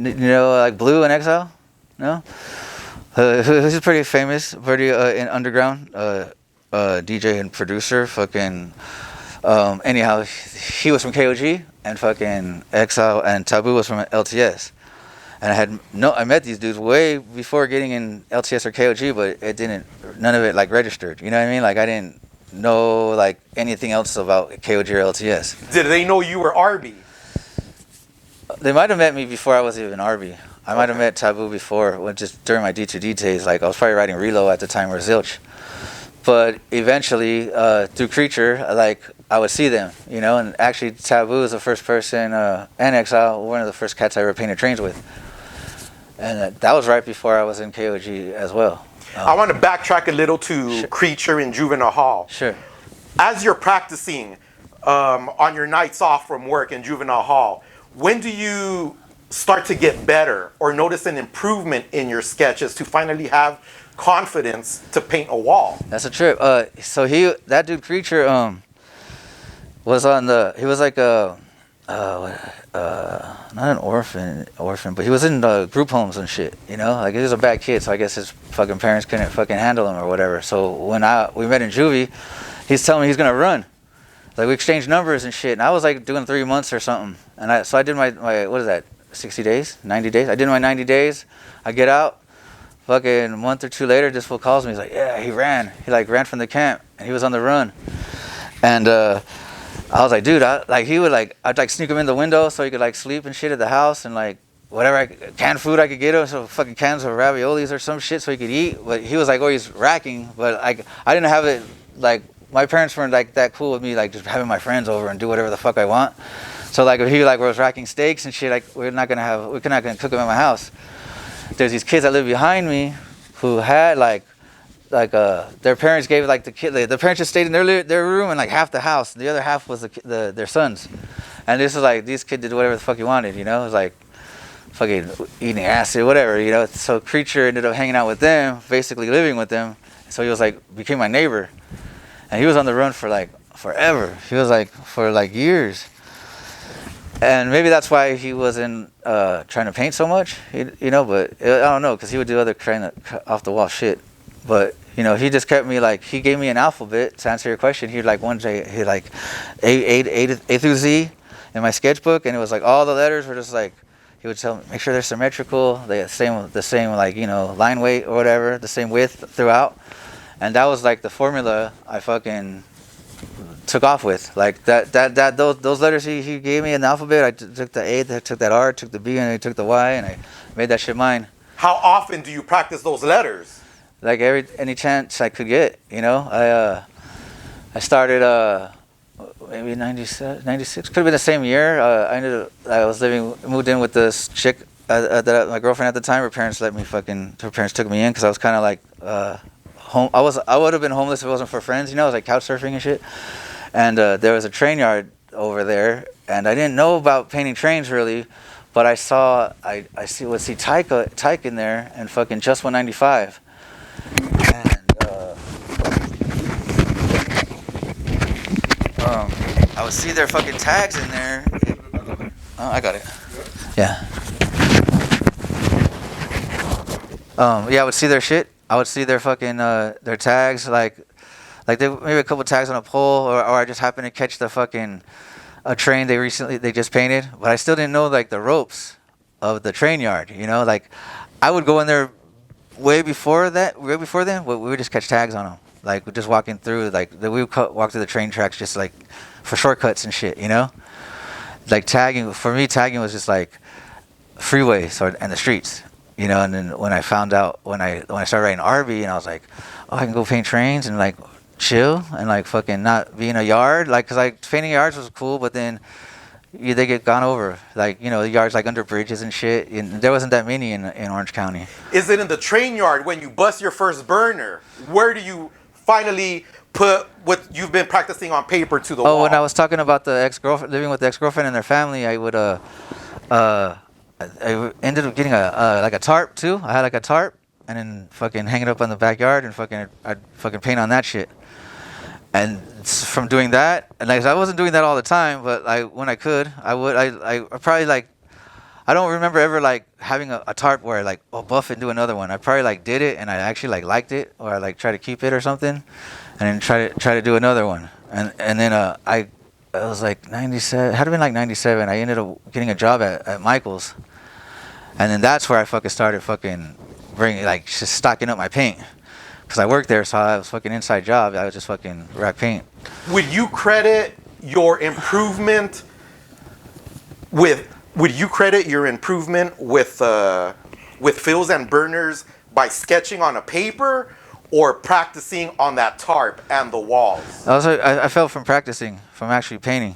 You know, like Blue and Exile? No? He's pretty famous, pretty in underground DJ and producer. Fucking anyhow, he was from KOG, and fucking Exile and Taboo was from LTS. And I met these dudes way before getting in LTS or KOG, but none of it like registered. You know what I mean? Like I didn't know like anything else about KOG or LTS. Did they know you were ARBE? They might have met me before I was even ARBE. I might have met Taboo before, just during my D2D days. Like I was probably writing Relo at the time or Zilch. But eventually, through Creature, like I would see them, you know. And actually, Taboo is the first person, and Exile, one of the first cats I ever painted trains with. And that was right before I was in KOG as well. I want to backtrack a little to Creature in Juvenile Hall. Sure. As you're practicing on your nights off from work in Juvenile Hall, when do you start to get better or notice an improvement in your sketches to finally have confidence to paint a wall? That's a trip. So that dude Creature was on he was like a not an orphan, but he was in group homes and shit, you know? Like he was a bad kid, so I guess his fucking parents couldn't fucking handle him or whatever. So when we met in juvie, he's telling me he's gonna run. Like we exchanged numbers and shit, and I was like doing 3 months or something. And I did my what is that, 60 days, 90 days? I did my 90 days. I get out, fucking a month or two later, this fool calls me. He's like, yeah, he ran. He like ran from the camp, and he was on the run. And I was like, dude, I'd like sneak him in the window so he could like sleep and shit at the house, and like whatever canned food I could get him, so fucking cans of raviolis or some shit so he could eat. But he was like always racking, but like I didn't have it, like my parents weren't like that cool with me, like just having my friends over and do whatever the fuck I want. So like if he like was racking steaks and shit, like we're not gonna cook them at my house. There's these kids that live behind me who had their parents gave like the parents just stayed in their room, and like half the house, the other half was their sons. And this is like, these kids did whatever the fuck he wanted, you know? It was like fucking eating acid, whatever, you know? So Creature ended up hanging out with them, basically living with them. So he was like, became my neighbor. And he was on the run for like forever. He was like, for like years. And maybe that's why he wasn't trying to paint so much, you know? But I don't know, because he would do other kind of off the wall shit. But you know, he just kept me like, he gave me an alphabet to answer your question. He like one day, he like A through Z in my sketchbook, and it was like all the letters were just like, he would tell me, make sure they're symmetrical, the same like, you know, line weight or whatever, the same width throughout. And that was like the formula I fucking took off with. Like those letters he gave me in the alphabet, I took the A, I took that R, took the B, and I took the Y, and I made that shit mine. How often do you practice those letters? Like any chance I could get, you know. I started maybe 96, could have been the same year. I moved in with this chick, my girlfriend at the time. Her parents took me in because I was kind of like home. I would have been homeless if it wasn't for friends, you know. I was like couch surfing and shit. And there was a train yard over there, and I didn't know about painting trains really, but I would see Tyke in there and fucking Just 195. I would see their fucking tags in there. Oh, I got it. Yeah. Yeah, I would see their shit. I would see their fucking their tags, like they maybe a couple tags on a pole, or I just happened to catch the fucking a train they just painted, but I still didn't know like the ropes of the train yard. You know, like I would go in there way before then. We would just catch tags on them. Like we're just walking through, like we would walk through the train tracks just like for shortcuts and shit, you know. Like tagging for me, was just like freeways and the streets, you know. And then when I found out when I started writing ARBE, and I was like, oh, I can go paint trains and like chill and like fucking not be in a yard, like because like painting yards was cool, but then they get gone over, like, you know, the yards like under bridges and shit, and there wasn't that many in Orange County. Is it in the train yard when you bust your first burner? Where do you finally put what you've been practicing on paper to the wall? Oh, when I was talking about living with the ex-girlfriend and their family, I would I ended up getting a tarp too. I had like a tarp, and then fucking hang it up on the backyard, and I'd fucking paint on that shit. And from doing that, and like I wasn't doing that all the time, but when I could, I would. I probably like I don't remember ever like having a tarp where I like, oh, buff it, do another one. I probably like did it and I actually like liked it, or I like try to keep it or something, and then try to do another one. And then I was like 97, had to been like 97. I ended up getting a job at Michael's, and then that's where I fucking started fucking bringing, like, just stocking up my paint, because I worked there, so I was fucking inside job. I was just fucking rack paint. Would you credit your improvement with fills and burners by sketching on a paper or practicing on that tarp and the walls? Also, I felt from practicing, from actually painting.